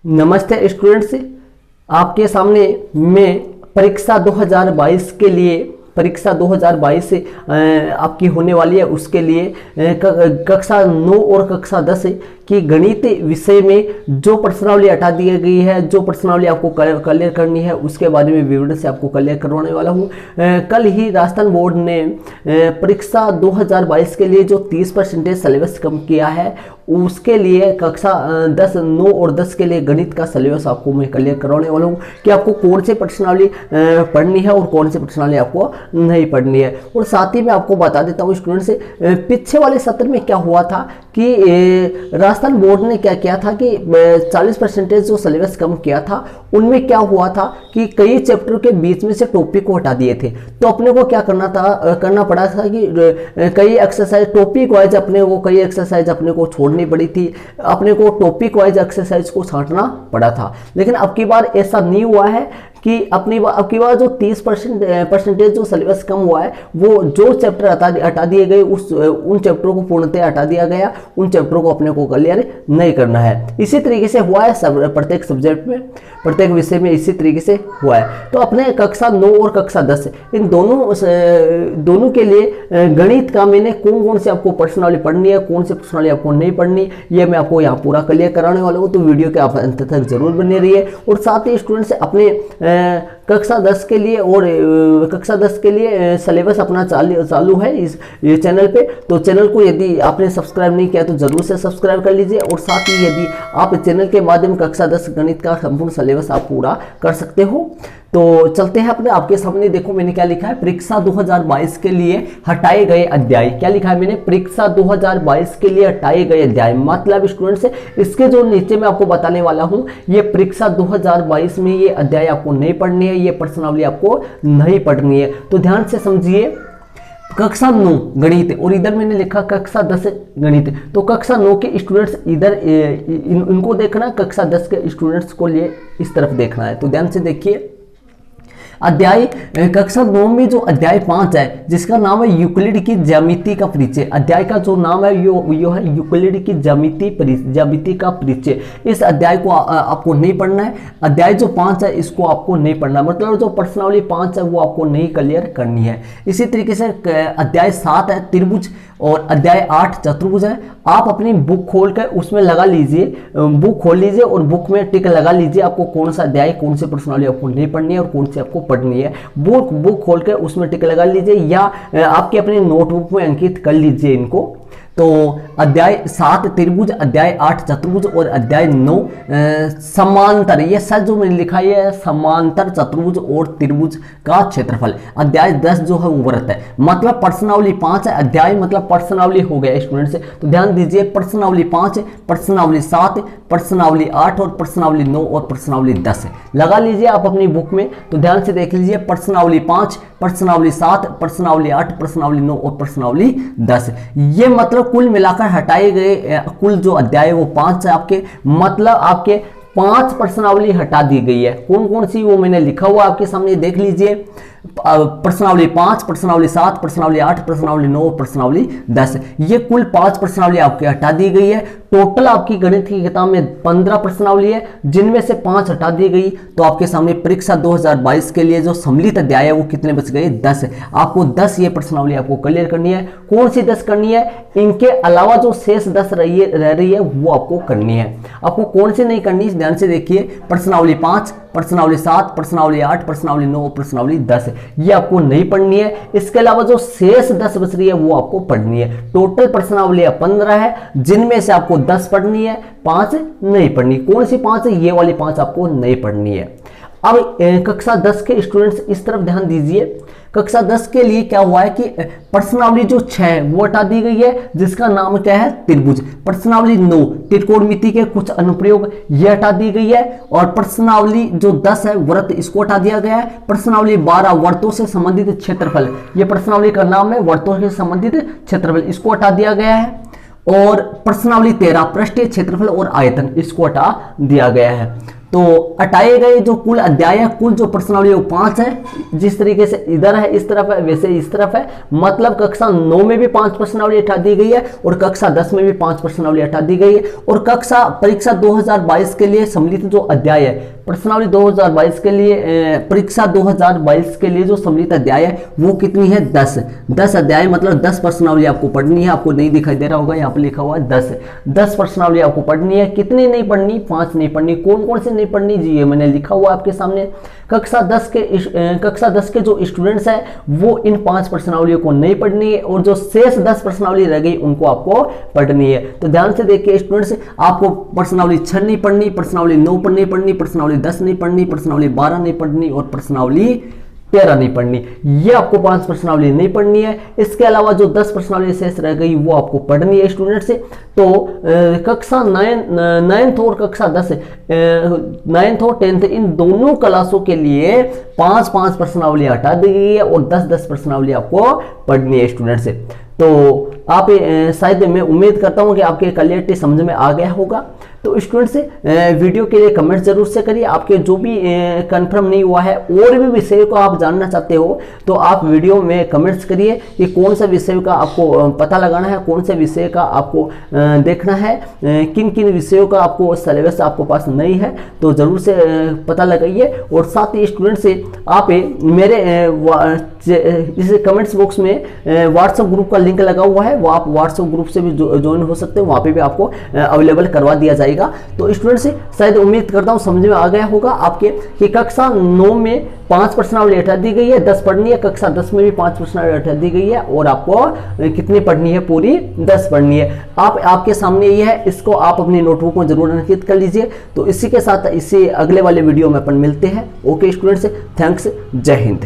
नमस्ते स्टूडेंट्स, आपके सामने मैं परीक्षा 2022 के लिए परीक्षा 2022 आपकी होने वाली है, उसके लिए कक्षा 9 और कक्षा 10 की गणित विषय में जो प्रश्नावली हटा दी गई है, जो प्रश्नावली आपको क्लियर करनी है, उसके बारे में विवरण से आपको क्लियर करवाने वाला हूँ। कल ही राजस्थान बोर्ड ने परीक्षा 2022 के लिए जो 30% सिलेबस कम किया है, उसके लिए कक्षा 10, 9 और 10 के लिए गणित का सिलेबस आपको मैं क्लियर करवाने वाला हूँ कि आपको कौन से प्रश्नावली पढ़नी है और कौन से प्रश्नावली आपको नहीं पढ़नी है। और साथ ही मैं आपको बता देता हूँ स्टूडेंट्स, पीछे वाले सत्र में क्या हुआ था कि राजस्थान बोर्ड ने क्या किया था कि 40% जो सिलेबस कम किया था, उनमें क्या हुआ था कि कई चैप्टर के बीच में से टॉपिक को हटा दिए थे। तो अपने को क्या करना पड़ा था कि कई एक्सरसाइज टॉपिक वाइज कई एक्सरसाइज अपने को छोड़नी पड़ी थी, अपने को टॉपिक वाइज एक्सरसाइज को छांटना पड़ा था। लेकिन अब की बार ऐसा नहीं हुआ है कि अब की बार जो 30% जो सिलेबस कम हुआ है, वो जो चैप्टर हटा दिए गए उन चैप्टरों को पूर्णतः हटा दिया गया, उन चैप्टरों को अपने को क्लियर नहीं करना है। इसी तरीके से हुआ है प्रत्येक सब्जेक्ट में, प्रत्येक विषय में इसी तरीके से हुआ है। तो अपने कक्षा 9 और कक्षा 10 इन दोनों के लिए गणित का मैंने कौन से आपको प्रश्नावली पढ़नी है, कौन से प्रश्नावली आपको नहीं पढ़नी, ये मैं आपको यहाँ पूरा क्लियर कराने वाला हूँ। तो वीडियो के आप अंत तक जरूर बने रहिए। और साथ ही स्टूडेंट्स अपने कक्षा 10 के लिए सिलेबस अपना चालू है इस चैनल पे। तो चैनल को यदि आपने सब्सक्राइब नहीं किया तो जरूर से सब्सक्राइब कर लीजिए। और साथ ही यदि आप चैनल के माध्यम कक्षा 10 गणित का संपूर्ण सिलेबस आप पूरा कर सकते हो। तो चलते हैं अपने आपके सामने, देखो मैंने क्या लिखा है, परीक्षा 2022 के लिए हटाए गए अध्याय। क्या लिखा है मैंने? परीक्षा 2022 के लिए हटाए गए अध्याय। मतलब स्टूडेंट्स, इसके जो नीचे मैं आपको बताने वाला हूं, ये परीक्षा 2022 में ये अध्याय आपको नहीं पढ़नी है, ये प्रश्नावली आपको नहीं पढ़नी है। तो ध्यान से समझिए, कक्षा 9 गणित और इधर मैंने लिखा कक्षा 10 गणित। तो कक्षा 9 के स्टूडेंट्स इधर इनको देखना, कक्षा 10 के स्टूडेंट्स को लिए इस तरफ देखना है। तो ध्यान से देखिए, अध्याय कक्षा 9 में जो अध्याय 5 है, जिसका नाम है यूक्लिड की ज्यामिति का परिचय। अध्याय का जो नाम है यो है यूक्लिड की ज्यामिति का परिचय। इस अध्याय को आपको नहीं पढ़ना है। अध्याय जो 5 है इसको आपको नहीं पढ़ना, मतलब जो प्रश्नावली 5 है वो आपको नहीं क्लियर करनी है। इसी तरीके से अध्याय 7 है त्रिभुज और अध्याय 8 चतुर्भुज है। आप अपनी बुक खोल कर उसमें लगा लीजिए, बुक खोल लीजिए और बुक में टिक लगा लीजिए आपको कौन सा अध्याय, कौन से प्रश्नावली आपको नहीं पढ़नी है और कौन सी आपको पढ़नी है। बुक खोल कर उसमें टिक लगा लीजिए या आपके अपने नोटबुक में अंकित कर लीजिए इनको। तो अध्याय 7 त्रिभुज, अध्याय 8 चतुर्भुज और अध्याय 9 समांतर, ये सर जो मैंने लिखा है समांतर चतुर्भुज और त्रिभुज का क्षेत्रफल। अध्याय 10 जो है वो व्रत है, मतलब प्रश्नावली 5 है। अध्याय मतलब प्रश्नावली हो गया स्टूडेंट्स। तो ध्यान दीजिए, प्रश्नावली 5, प्रश्नावली 7, प्रश्नावली 8 और प्रश्नावली 9 और प्रश्नावली 10 लगा लीजिए आप अपनी बुक में। तो ध्यान से देख लीजिए, प्रश्नावली 5, प्रश्नावली 7, प्रश्नावली 8, प्रश्नावली 9 और प्रश्नावली 10। ये मतलब कुल मिलाकर हटाए गए कुल जो अध्याय वो 5 है आपके, मतलब आपके 5 प्रश्नावली हटा दी गई है। कौन कौन सी वो मैंने लिखा हुआ आपके सामने देख लीजिए। प्रश्नावली 5, प्रश्नावली 7, प्रश्नावली 8, प्रश्नावली 9, प्रश्नावली 10, ये कुल 5 प्रश्नावली आपकी हटा दी गई है। टोटल आपकी गणित की किताब में 15 प्रश्नावली है, जिनमें से 5 हटा दी गई। तो आपके सामने परीक्षा 2022 के लिए जो सम्मिलित अध्याय है वो कितने बच गए? 10। आपको 10 ये प्रश्नावली आपको क्लियर करनी है। कौन सी 10 करनी है? इनके अलावा जो शेष 10 रह रही है वो आपको करनी है। आपको कौन सी नहीं करनी, ध्यान से देखिए, प्रश्नावली 5, प्रश्नावली 7, प्रश्नावली 8, प्रश्नावली 9, प्रश्नावली 10 ये आपको नहीं पढ़नी है। इसके अलावा जो शेष 10 बच रही है वो आपको पढ़नी है। टोटल प्रश्नावली 15 है, जिनमें से आपको 10 पढ़नी है, 5 नहीं पढ़नी। कौन सी 5 है? ये वाली 5 आपको नहीं पढ़नी है। अब कक्षा 10 के स्टूडेंट्स इस तरफ ध्यान दीजिए। कक्षा 10 के लिए क्या हुआ है कि प्रश्नावली जो 6 वो हटा दी गई है, जिसका नाम क्या है? त्रिभुज। प्रश्नावली 9 त्रिकोणमिति के कुछ अनुप्रयोग ये हटा दी गई है। और प्रश्नावली जो 10 है व्रत, इसको हटा दिया गया है। प्रश्नावली 12 वर्तों से संबंधित क्षेत्रफल, ये प्रश्नावली का नाम है, वर्तों से संबंधित क्षेत्रफल, इसको हटा दिया गया है। और प्रश्नावली 13 पृष्ठीय क्षेत्रफल और आयतन, इसको हटा दिया गया है। तो हटाए गए जो कुल अध्याय है, कुल जो प्रश्नावली वो 5 है। जिस तरीके से इधर है इस तरफ है, वैसे इस तरफ है। मतलब कक्षा 9 में भी 5 प्रश्नावली हटा दी गई है और कक्षा 10 में भी 5 प्रश्नावली हटा दी गई है। और कक्षा परीक्षा 2022 के लिए सम्मिलित जो अध्याय है, प्रश्नावली 2022 के लिए, परीक्षा 2022 के लिए जो सम्मिलित अध्याय है वो कितनी है? 10 अध्याय, मतलब 10 प्रश्नावली आपको पढ़नी है। आपको नहीं दिखाई दे रहा होगा, यहाँ पे लिखा हुआ है 10 प्रश्नावली आपको पढ़नी है। कितनी नहीं पढ़नी? 5 नहीं पढ़नी। कौन कौन से नहीं पढ़नी जी? ये मैंने लिखा हुआ आपके सामने। कक्षा 10 के जो स्टूडेंट्स हैं वो इन 5 प्रश्नावलियों को नहीं पढ़नी है और जो शेष 10 प्रश्नावली रह गई उनको आपको पढ़नी है। तो ध्यान से देखिए स्टूडेंट्स, आपको प्रश्नावली 6 नहीं पढ़नी, प्रश्नावली 9 पर नहीं पढ़नी, प्रश्नावली 10 नहीं पढ़नी, प्रश्नावली 12 नहीं पढ़नी और प्रश्नावली 13 नहीं पढ़नी। ये आपको 5 प्रश्नावली नहीं पढ़नी है। इसके अलावा जो 10 प्रश्नावली शेष रह गई वो आपको पढ़नी है स्टूडेंट से। तो कक्षा 9th और कक्षा 10, 9th और 10th इन दोनों क्लासों के लिए 5 प्रश्नावली हटा दी गई है और 10 प्रश्नावली आपको पढ़नी है स्टूडेंट से। तो आप शायद मैं उम्मीद करता हूं कि आपके क्लियरिटी समझ में आ गया होगा। तो स्टूडेंट से वीडियो के लिए कमेंट जरूर से करिए। आपके जो भी कंफर्म नहीं हुआ है और भी विषय को आप जानना चाहते हो तो आप वीडियो में कमेंट्स करिए कि कौन सा विषय का आपको पता लगाना है, कौन से विषय का आपको देखना है, किन किन विषयों का आपको सिलेबस आपको पास नहीं है, तो जरूर से पता लगाइए। और साथ ही स्टूडेंट से आप मेरे इस कमेंट्स बॉक्स में व्हाट्सएप ग्रुप का लिंक लगा हुआ है, वो आप व्हाट्सएप ग्रुप से भी ज्वाइन हो सकते हो, वहाँ पे भी आपको अवेलेबल करवा दिया जाएगा। तो स्टूडेंट से शायद उम्मीद करता हूँ समझ में आ गया होगा आपके कि कक्षा 9 में 5 प्रश्नावली हटा दी गई है, 10 पढ़नी है। कक्षा 10 में भी 5 प्रश्नावली हटा दी गई है और आपको कितनी पढ़नी है? पूरी 10 पढ़नी है। आपके सामने ये है, इसको आप अपनी नोटबुक में जरूर अंकित कर लीजिए। तो इसी के साथ इसी अगले वाले वीडियो में अपन मिलते हैं। ओके स्टूडेंट्स, थैंक्स, जय हिंद।